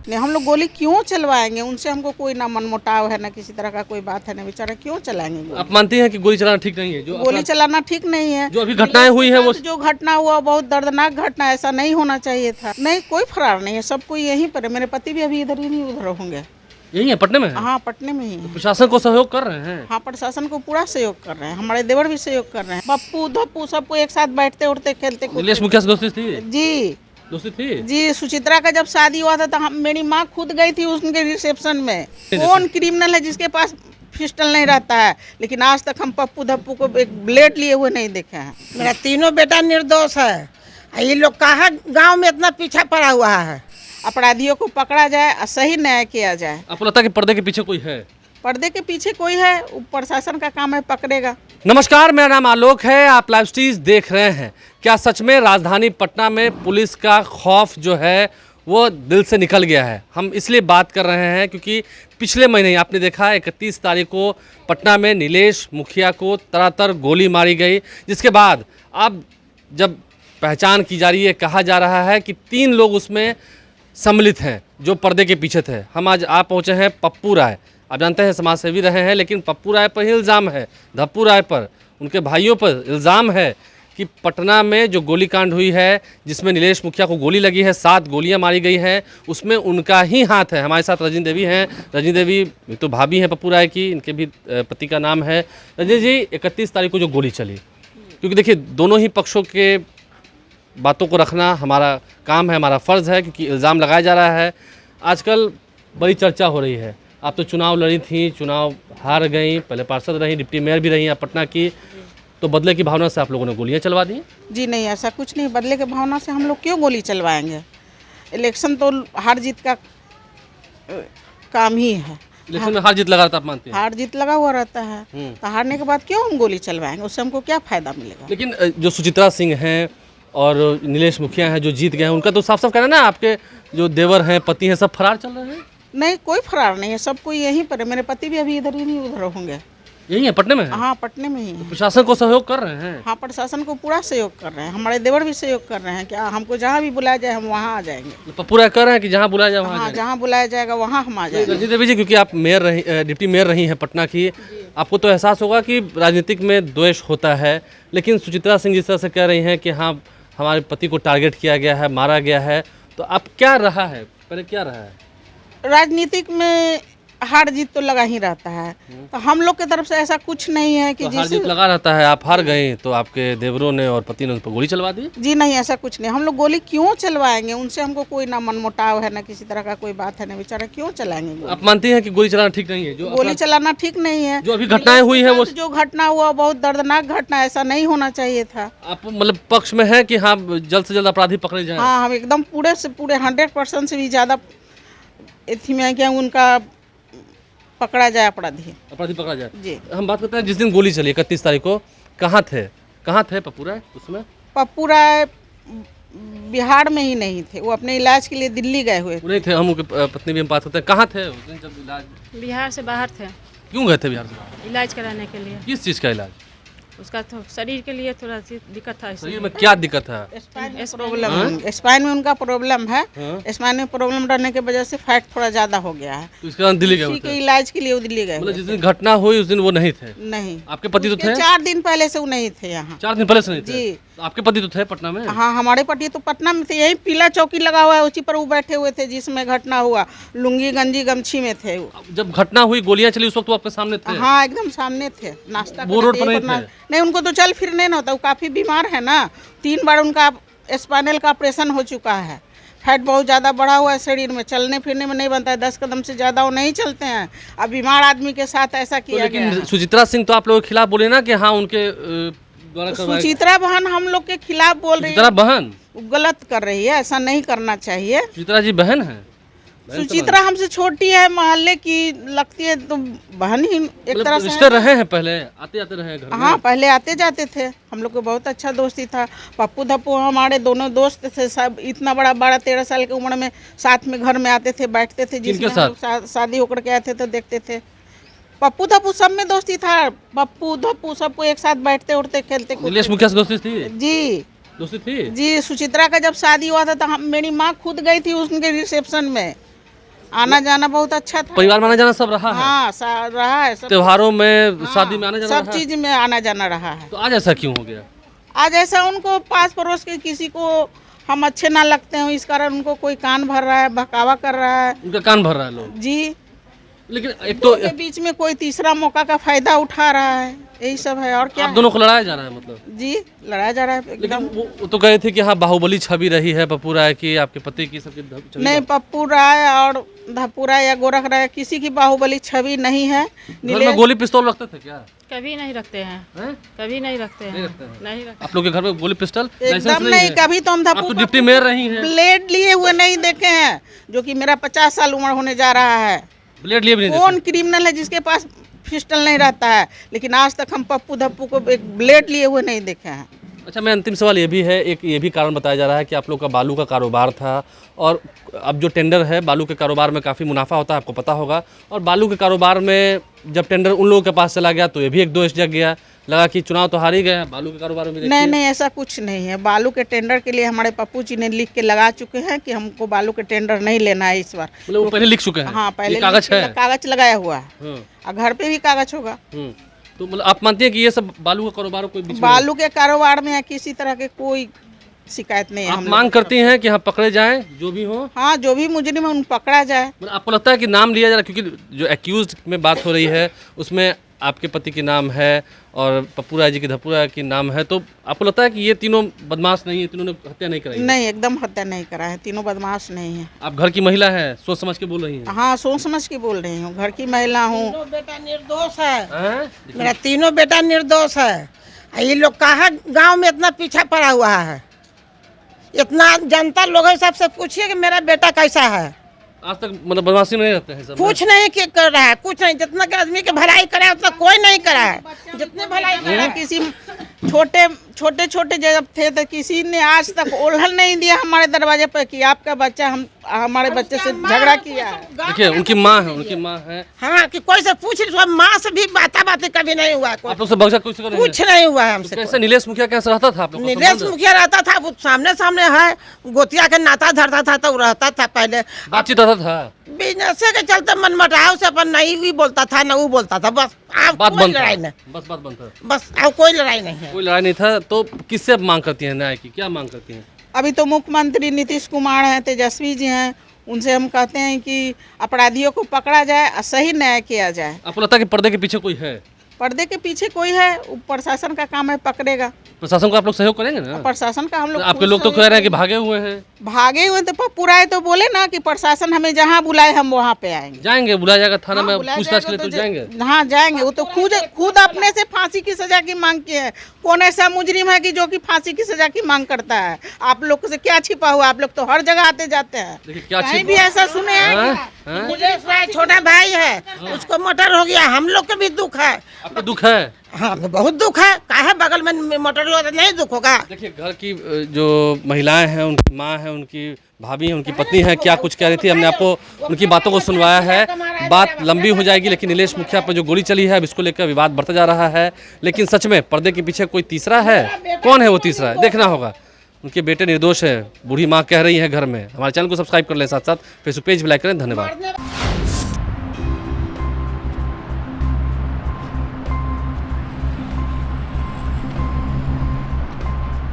नहीं, हम लोग गोली क्यों चलवाएंगे? उनसे हमको कोई ना मनमुटाव है, ना किसी तरह का कोई बात है, ना बेचारा क्यों चलाएंगे गोली? आप मानती हैं कि गोली चलाना ठीक नहीं है? जो गोली चलाना ठीक नहीं है। जो अभी घटनाएं हुई हैं वो जो घटना हुआ बहुत दर्दनाक घटना, ऐसा नहीं होना चाहिए था। नहीं, कोई फरार नहीं है, सब कोई यहीं पर है। मेरे पति भी अभी इधर ही नहीं उधर होंगे। यही है, पटने में है? हाँ, पटने में ही है। प्रशासन को सहयोग कर रहे हैं? हाँ, प्रशासन को पूरा सहयोग कर रहे हैं, हमारे देवर भी सहयोग कर रहे हैं। पप्पू धप्पू सबको एक साथ बैठते उठते खेलते नीलेश मुखिया से दोस्ती थी? जी दोस्ती थी जी। सुचित्रा का जब शादी हुआ था तो मेरी माँ खुद गई थी उनके रिसेप्शन में। कौन क्रिमिनल है जिसके पास पिस्टल नहीं रहता है? लेकिन आज तक हम पप्पू धप्पू को एक ब्लेड लिए हुए नहीं देखे हैं। मेरा तीनों बेटा निर्दोष है। ये लोग कहाँ गांव में इतना पीछा पड़ा हुआ है? अपराधियों को पकड़ा जाए और सही न्याय किया जाए। आपको लगता है कि पर्दे के पीछे कोई है? पर्दे के पीछे कोई है, वो प्रशासन का काम है, पकड़ेगा। नमस्कार, मेरा नाम आलोक है, आप लाइव स्ट्रीज देख रहे हैं। क्या सच में राजधानी पटना में पुलिस का खौफ जो है वो दिल से निकल गया है? हम इसलिए बात कर रहे हैं क्योंकि पिछले महीने आपने देखा 31 तारीख को पटना में नीलेश मुखिया को तरातर गोली मारी गई, जिसके बाद अब जब पहचान की जा रही है, कहा जा रहा है कि 3 लोग उसमें सम्मिलित हैं जो पर्दे के पीछे थे। हम आज आप पहुँचे हैं पप्पू राय। आप जानते हैं समाजसेवी रहे हैं, लेकिन पप्पू राय पर ही इल्ज़ाम है, धप्पू राय पर, उनके भाइयों पर इल्ज़ाम है कि पटना में जो गोलीकांड हुई है, जिसमें नीलेश मुखिया को गोली लगी है, 7 गोलियां मारी गई हैं, उसमें उनका ही हाथ है। हमारे साथ रजनी देवी हैं। रजनी देवी तो भाभी हैं पप्पू राय की, इनके भी पति का नाम है। रजनी जी, 31 तारीख को जो गोली चली, क्योंकि देखिए दोनों ही पक्षों के बातों को रखना हमारा काम है, हमारा फ़र्ज़ है, क्योंकि इल्ज़ाम लगाया जा रहा है। आजकल बड़ी चर्चा हो रही है, आप तो चुनाव लड़ी थी, चुनाव हार गई, पहले पार्षद रही, डिप्टी मेयर भी रही आप पटना की, तो बदले की भावना से आप लोगों ने गोलियां चलवा दी? जी नहीं, ऐसा कुछ नहीं। बदले की भावना से हम लोग क्यों गोली चलवाएंगे? इलेक्शन तो हार जीत का काम ही है। इलेक्शन में हार जीत लगा रहता, आप मानते हैं? हार जीत लगा हुआ रहता है, तो हारने के बाद क्यों हम गोली चलवाएंगे? उससे हमको क्या फ़ायदा मिलेगा? लेकिन जो सुचित्रा सिंह हैं और नीलेश मुखिया हैं जो जीत गए हैं, उनका तो साफ साफ कहना ना, आपके जो देवर हैं, पति हैं, सब फरार चल रहे हैं? नहीं, कोई फरार नहीं है, सब कोई यहीं पर है। मेरे पति भी अभी इधर ही नहीं उधर होंगे। यही है, पटने में है? हाँ, पटने में ही है। प्रशासन को सहयोग कर रहे हैं? हाँ, प्रशासन को पूरा सहयोग कर रहे हैं, हमारे देवर भी सहयोग कर रहे हैं। क्या हमको जहाँ भी बुलाया जाए हम वहाँ आ जाएंगे। पप्पू राय कह रहे हैं कि जहाँ बुलाया जाए वहाँ हाँ, जहाँ बुलाया जाएगा वहाँ हम आ जाएंगे। रजनी देवी जी, क्योंकि आप मेयर रही, डिप्टी मेयर रही हैं पटना की, आपको तो एहसास होगा कि राजनीतिक में द्वेष होता है, लेकिन सुचित्रा सिंह जिस तरह से कह रही हैं कि हाँ हमारे पति को टारगेट किया गया है, मारा गया है, तो अब क्या रहा है, पहले क्या रहा है? राजनीतिक में हार जीत तो लगा ही रहता है, तो हम लोग की तरफ से ऐसा कुछ नहीं है कि तो हार जीत लगा रहता है। आप हार गए तो आपके देवरों ने और पति ने उस पर गोली चलवा दी? जी नहीं, ऐसा कुछ नहीं। हम लोग गोली क्यों चलवाएंगे? उनसे हमको कोई ना मनमुटाव है, ना किसी तरह का कोई बात है, ना बेचारा क्यों चलाएंगे गोली? आप मानती हैं कि गोली चलाना ठीक नहीं है? जो गोली चलाना ठीक नहीं है। जो अभी घटनाएं हुई हैं वो जो घटना हुआ बहुत दर्दनाक घटना, ऐसा नहीं होना चाहिए था। आप मतलब पक्ष में है कि हाँ जल्द से जल्द अपराधी पकड़े जाए? हाँ, हम एकदम पूरे से पूरे 100% से भी ज़्यादा इसी में क्या उनका पकड़ा जाए, अपराधी पकड़ा जाए जी। हम बात करते हैं जिस दिन गोली चली 31 तारीख को, कहाँ थे पप्पू राय उसमें? पप्पू राय बिहार में ही नहीं थे, वो अपने इलाज के लिए दिल्ली गए हुए थे। नहीं थे, हम उनके पत्नी भी हम बात करते हैं, कहाँ थे उस दिन जब इलाज? बिहार से बाहर थे, क्यों गए थे बिहार से? इलाज कराने के लिए। किस चीज़ का इलाज? उसका तो शरीर के लिए थोड़ा सी दिक्कत था, शरीर में क्या दिक्कत है? स्पाइन में उनका प्रॉब्लम है। स्पाइन में प्रॉब्लम रहने की वजह से फैट थोड़ा ज्यादा हो गया है, तो इसके बाद दिल्ली गए उसी के इलाज के लिए वो दिल्ली गए मतलब हुए जिस दिन घटना हुई उस दिन वो नहीं थे? नहीं, आपके पति तो थे? 4 दिन पहले से वो नहीं थे यहाँ। 4 दिन पहले से नहीं थे? जी। तो आपके पति तो थे पटना में? हाँ, हमारे पति तो पटना में थे, यही पीला चौकी लगा हुआ है, उसी पर वो बैठे हुए थे जिसमें घटना हुआ। लुंगी गंजी गमछी में थे वो। जब घटना हुई गोलियां चली उस वक्त वो आपके सामने थे? हाँ, एकदम सामने थे। नाश्ता वो रोड पर करते नहीं थे? नहीं, उनको तो चल फिरने न होता, वो काफी बीमार है ना। 3 बार उनका स्पाइनल का ऑपरेशन हो चुका है। फैट बहुत ज़्यादा बढ़ा हुआ है शरीर में, चलने फिरने में नहीं बनता है, 10 कदम से ज़्यादा वो नहीं चलते हैं। अब बीमार आदमी के साथ ऐसा किया गया है। लेकिन सुचित्रा सिंह तो आप लोगों के खिलाफ बोले ना कि हाँ उनके द्वारा करवाया? सुचित्रा बहन हम लोग के खिलाफ बोल रही है। सुचित्रा बहन वो गलत कर रही है, ऐसा नहीं करना चाहिए। सुचित्रा जी बहन है? सुचित्रा हमसे छोटी है, मोहल्ले की लगती है, तो बहन ही एक तरह से रिश्ते रहे हैं, पहले आते जाते रहे घर में? हाँ, पहले आते जाते थे, हम लोग को बहुत अच्छा दोस्ती था। पप्पू धप्पू हमारे दोनों दोस्त थे, सब इतना बड़ा 12-13 साल की उम्र में साथ में घर में आते थे, बैठते थे। जिसमें हम लोग शादी होकर के आए थे तो देखते थे। पप्पू धप्पू सब में दोस्ती था, पप्पू धप्पू सबको एक साथ बैठते उठते खेलते। नीलेश मुखिया से दोस्ती थी? जी दोस्ती थी? जी। सुचित्रा का जब शादी हुआ था तो मेरी माँ खुद गई थी उनके रिसेप्शन में। आना जाना बहुत अच्छा था। परिवार में आना जाना सब रहा है? हाँ रहा है सब। त्योहारों में, हाँ, शादी में आना जाना सब रहा है? चीज में आना जाना रहा है। तो आज ऐसा क्यों हो गया? आज ऐसा उनको पास पड़ोस के किसी को हम अच्छे ना लगते हैं, इस कारण उनको कोई कान भर रहा है, बहकावा कर रहा है उनका कान भर रहा है लोग। जी। लेकिन एक तो के बीच में कोई तीसरा मौका का फायदा उठा रहा है, यही सब है और क्या आप है? दोनों को लड़ाया जा रहा है मतलब? जी लड़ाया जा रहा है लेकिन एकदम। वो तो कहे थे कि हाँ बाहुबली छवि रही है पप्पू राय की, आपके पति की, सबकी छवि। नहीं, पप्पू राय और धप्पू राय या गोरख राय किसी की बाहुबली छवि नहीं है। घर में गोली पिस्तौल रखते थे क्या? कभी नहीं रखते हैं, हैं? कभी नहीं रखते हैं, नहीं रखते हैं। नहीं रखते। आप लोग के घर में गोली पिस्टल लाइसेंस एकदम नहीं नहीं, है? कभी तो हम आप धप्पू तो डिप्टी मेयर रही हैं। ब्लेड लिए हुए नहीं देखे हैं, जो कि मेरा 50 साल उम्र होने जा रहा है। ब्लेड लिए भी नहीं कौन क्रिमिनल है जिसके पास पिस्टल नहीं रहता है? लेकिन आज तक हम पप्पू धप्पू को एक ब्लेड लिए हुए नहीं देखे हैं। देखे। अच्छा, मैं अंतिम सवाल ये भी है, एक ये भी कारण बताया जा रहा है कि आप लोग का बालू का कारोबार था और अब जो टेंडर है बालू के कारोबार में काफ़ी मुनाफा होता है, आपको पता होगा। और बालू के कारोबार में जब टेंडर उन लोगों के पास चला गया तो ये भी एक दोष जग गया, लगा कि चुनाव तो हार ही गया, बालू के कारोबार में देखिए। नहीं, ऐसा कुछ नहीं है। बालू के टेंडर के लिए हमारे पप्पू जी ने लिख के लगा चुके हैं कि हमको बालू के टेंडर नहीं लेना है इस बार। मतलब वो पहले लिख चुके हैं? हाँ, पहले ये कागज है? कागज लगाया हुआ है हाँ। और घर पे भी कागज होगा। तो मतलब आप मानते हैं कि ये सब बालू का कारोबार कोई बीच में बालू के कारोबार में या किसी तरह के कोई शिकायत नहीं है। आप हम मांग करती हैं कि हाँ पकड़े जाएं जो भी हो? हाँ, जो भी मुजरिम है उन पकड़ा जाए। मतलब आपको लगता है कि नाम लिया जा रहा है, क्योंकि जो एक्यूज में बात हो रही है उसमें आपके पति की नाम है और पप्पू राय जी की, धप्पू राय की नाम है, तो आपको लगता है कि ये तीनों बदमाश नहीं है, तीनों ने हत्या नहीं कराई? नहीं, एकदम हत्या नहीं करा है, तीनों बदमाश नहीं है। आप घर की महिला है, सोच समझ के बोल रही हैं? हाँ, सोच समझ के बोल रही हूँ, घर की महिला हूँ। तीनों बेटा निर्दोष है, हैं? मेरा तीनों बेटा निर्दोष है। ये लोग कहाँ गांव में इतना पीछा पड़ा हुआ है? इतना जनता लोग है, सबसे पूछिए कि मेरा बेटा कैसा है। आज तक मतलब बदमाशी में नहीं रहते हैं सब? कुछ नहीं कर रहा है, कुछ नहीं। जितना के आदमी के भलाई करे उतना कोई नहीं करा है। जितने भलाई करे किसी छोटे जब थे तो किसी ने आज तक ओल्हल नहीं दिया हमारे दरवाजे पर कि आपका बच्चा हमारे बच्चे से झगड़ा किया है। देखिए उनकी माँ है, हाँ, कि कोई से पूछ रही, माँ से भी बातें कभी नहीं हुआ है। आप लोग से बगसा कुछ कर रहे हैं? कुछ नहीं हुआ है हमसे। कैसे नीलेश मुखिया कैसे रहता था आप लोग का नीलेश संबंध? मुखिया रहता था, वो सामने है, गोतिया के नाता धरता था तो रहता था। पहले बातचीत होता था? बिजनेस के चलते मनमटाव से अपन नहीं भी बोलता था, न वो बोलता था, बस। अब बात कोई बंद था? लड़ाई नहीं, बस बात बंद था? बस अब कोई लड़ाई नहीं है। कोई लड़ाई नहीं था। तो किससे अब मांग करती हैं न्याय की, क्या मांग करती हैं? अभी तो मुख्यमंत्री नीतीश कुमार हैं, तेजस्वी जी हैं, उनसे हम कहते हैं कि अपराधियों को पकड़ा जाए और सही न्याय किया जाए। आपको लगता है कि पर्दे के पीछे कोई है? पर्दे के पीछे कोई है, वो प्रशासन का काम है, पकड़ेगा। प्रशासन को आप लोग सहयोग करेंगे ना? प्रशासन का हम लोग आपके लोग तो कह रहे हैं कि भागे हुए हैं। भागे हुए तो पप्पू राय तो बोले ना कि प्रशासन हमें जहाँ बुलाए हम वहाँ पे आएंगे। जाएंगे, बुलाया जाएगा थाना में, बुलाया पूछताछ के जाएगा लिए तो जाएंगे। हाँ जाएंगे। वो तो खुद अपने से फांसी की सजा की मांग किए हैं। कौन ऐसा मुजरिम है कि जो कि फांसी की सजा की मांग करता है? आप लोग से क्या छिपा हुआ? आप लोग तो हर जगह आते जाते हैं, देखिए क्या कहीं भी ऐसा सुने हैं? हैं? नीलेश राय छोटा भाई है, उसको मोटर हो गया, हम लोग के भी दुख है। आपको दुख है? हाँ, बहुत दुख है। काहे बगल में मोटर हुआ तो नहीं दुख होगा? देखिए घर की जो महिलाएं हैं, उनकी माँ है, उनकी भाभी है, उनकी पत्नी है, क्या कुछ कह रही थी, हमने आपको उनकी बातों को सुनवाया है। बात लंबी हो जाएगी, लेकिन नीलेश मुखिया पर जो गोली चली है अब इसको लेकर विवाद बढ़ता जा रहा है। लेकिन सच में पर्दे के पीछे कोई तीसरा है? कौन है वो तीसरा, देखना होगा। उनके बेटे निर्दोष है, बूढ़ी माँ कह रही है घर में। हमारे चैनल को सब्सक्राइब कर लें, साथ साथ फेसबुक पेज भी लाइक करें। धन्यवाद।